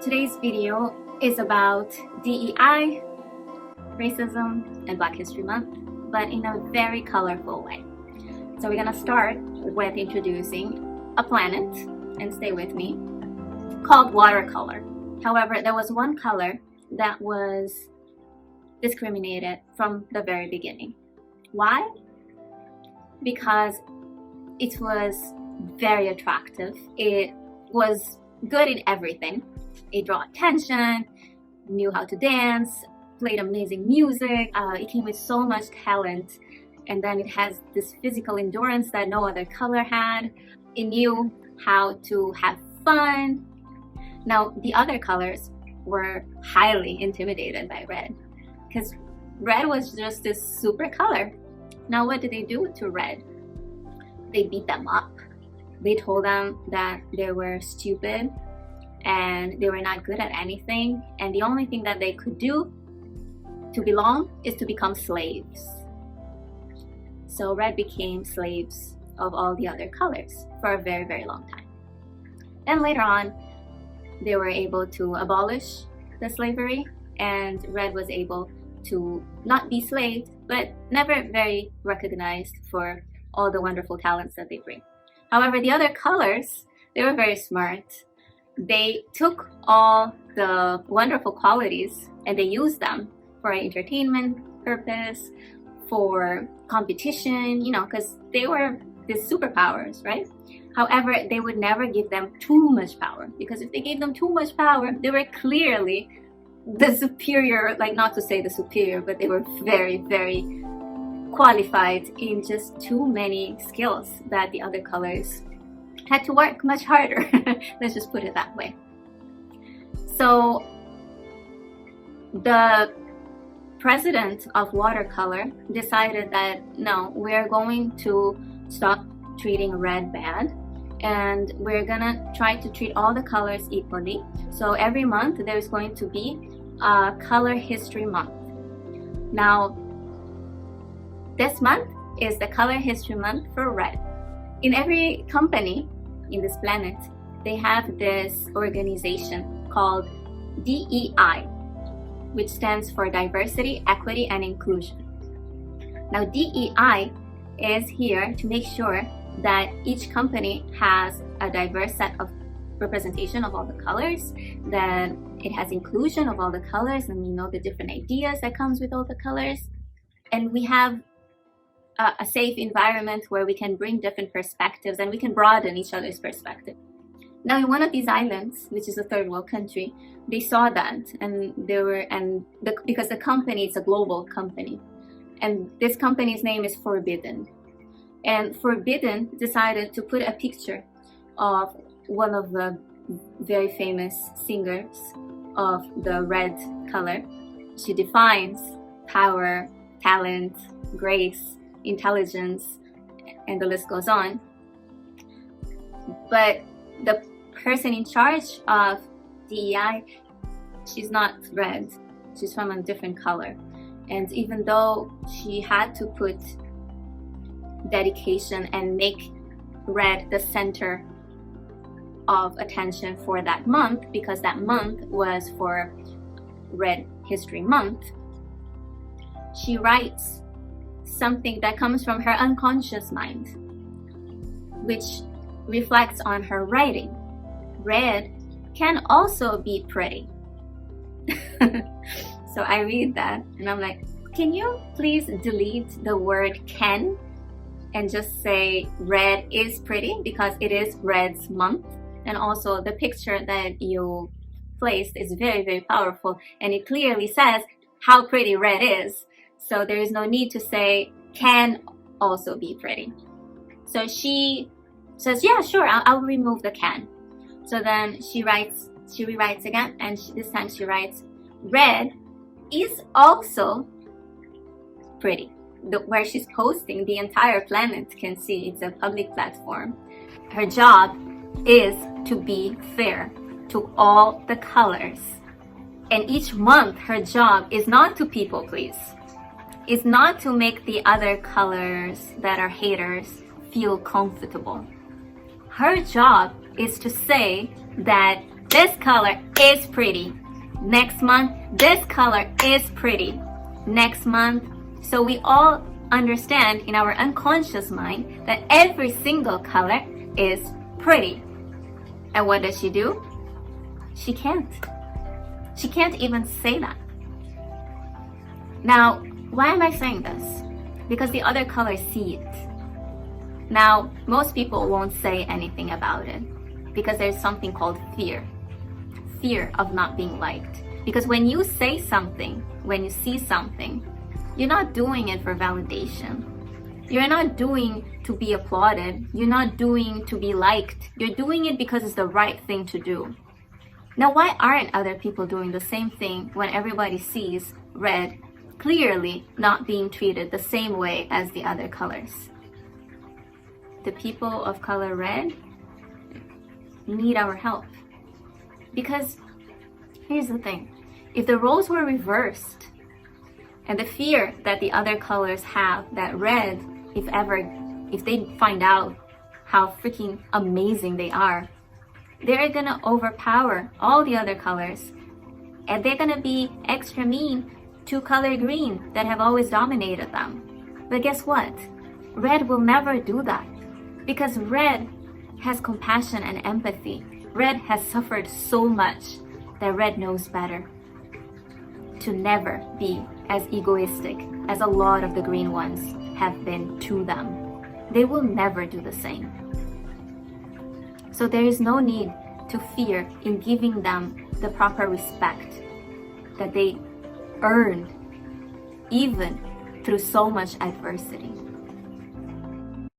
today's video is about DEI, racism, and Black History Month, but in a very colorful way. So we're gonna start with introducing a planet, and stay with me, called watercolor. However, there was one color that was discriminated from the very beginning. Why? Because it was very attractive. It was good in everything. It drew attention, knew how to dance, played amazing music. It came with so much talent, and then it has this physical endurance that no other color had. It knew how to have fun. Now, the other colors were highly intimidated by red, because red was just this super color. Now, what did they do to red? They beat them up. They told them that they were stupid and they were not good at anything, and the only thing that they could do to belong is to become slaves. So red became slaves of all the other colors for a very, very long time. And later on, they were able to abolish the slavery, and red was able to not be slaved, but never very recognized for all the wonderful talents that they bring. However, the other colors, they were very smart. They took all the wonderful qualities and they used them for entertainment purpose, for competition, because they were these superpowers, right? However, they would never give them too much power, because if they gave them too much power, they were clearly the superior, like, not to say the superior, but they were very, very qualified in just too many skills that the other colors had to work much harder. Let's just put it that way. So the president of watercolor decided that no, we're going to stop treating red bad, and we're gonna try to treat all the colors equally. So every month there's going to be a color history month. Now, this month is the color history month for red. In every company in this planet, they have this organization called DEI, which stands for Diversity, Equity, and Inclusion. Now, DEI is here to make sure that each company has a diverse set of representation of all the colors, that it has inclusion of all the colors, and the different ideas that comes with all the colors, and we have a safe environment where we can bring different perspectives and we can broaden each other's perspective. Now, in one of these islands, which is a third world country, they saw that, and because the company is a global company, and this company's name is Forbidden. And Forbidden decided to put a picture of one of the very famous singers of the red color. She defines power, talent, grace, intelligence, and the list goes on. But the person in charge of DEI, she's not red, she's from a different color. And even though she had to put dedication and make red the center of attention for that month, because that month was for Red History Month, she writes something that comes from her unconscious mind, which reflects on her writing. Red can also be pretty. So I read that and I'm like, can you please delete the word can and just say red is pretty, because it is red's month. And also the picture that you placed is very, very powerful, and it clearly says how pretty red is. So there is no need to say can also be pretty. So she says, yeah, sure, I'll remove the can. So then she rewrites again, and this time she writes red is also pretty. Where she's posting, the entire planet can see. It's a public platform. Her job is to be fair to all the colors, and each month her job is not to people please. It's not to make the other colors that are haters feel comfortable. Her job is to say that this color is pretty. Next month, this color is pretty. Next month. So we all understand in our unconscious mind that every single color is pretty. And what does she do? She can't. She can't even say that. Now, why am I saying this? Because the other colors see it. Now, most people won't say anything about it because there's something called fear. Fear of not being liked. Because when you say something, when you see something, you're not doing it for validation. You're not doing to be applauded. You're not doing to be liked. You're doing it because it's the right thing to do. Now, why aren't other people doing the same thing when everybody sees red clearly not being treated the same way as the other colors? The people of color red need our help. Because here's the thing, if the roles were reversed and the fear that the other colors have, that red, if they find out how freaking amazing they are, they're gonna overpower all the other colors and they're gonna be extra mean to color green that have always dominated them. But guess what? Red will never do that because red has compassion and empathy. Red has suffered so much that red knows better to never be as egoistic as a lot of the green ones have been to them. They will never do the same. So there is no need to fear in giving them the proper respect that they earned even through so much adversity.